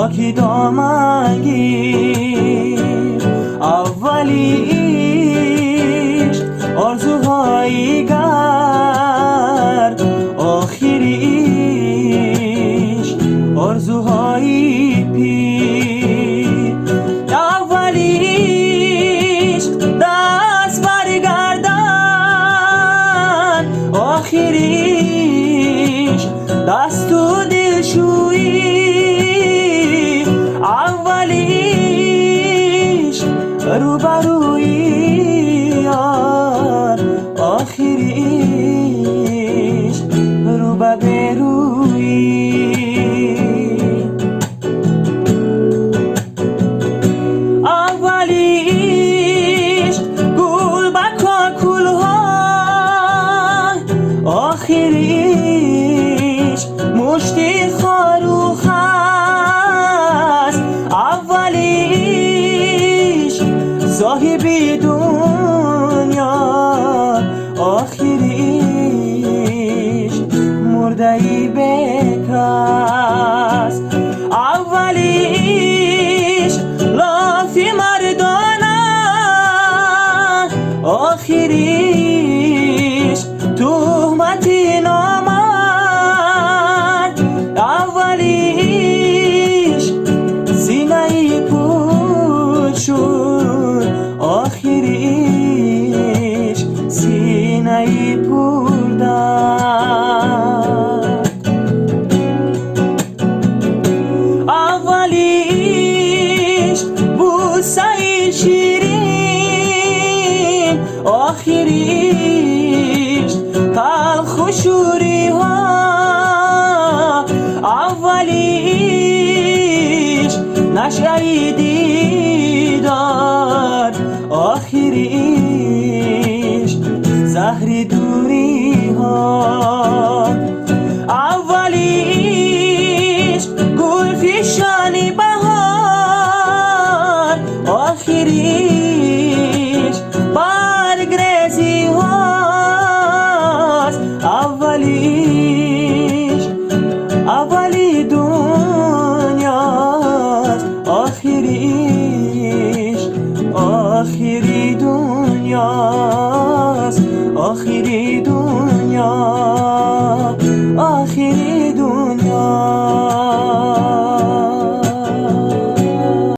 خاکی دامن گیر. اولی عشق آرزوهایی گرد، آخری عشق آرزوهایی پیر. اولی عشق دست برگردن، آخری عشق دست و دلشویی. اولی عشق روبرویی یار، آخری عشق روبرویی. اولی عشق گل بکا کلها، آخری عشق مشتی خاروخ است. اولی عشق صاحبی دنیا، آخری عشق مردهی بکست. اولی عشق لافی مردانه، آخری عشق تهمتی نامرد. اولی عشق سینه‌ای پر شد، آخری عشق سینه‌ای پر درد. اولی عشق بوسه‌ای شیرین، آخری عشق تلخ و شوری ها. اولی عشق نشأه‌ای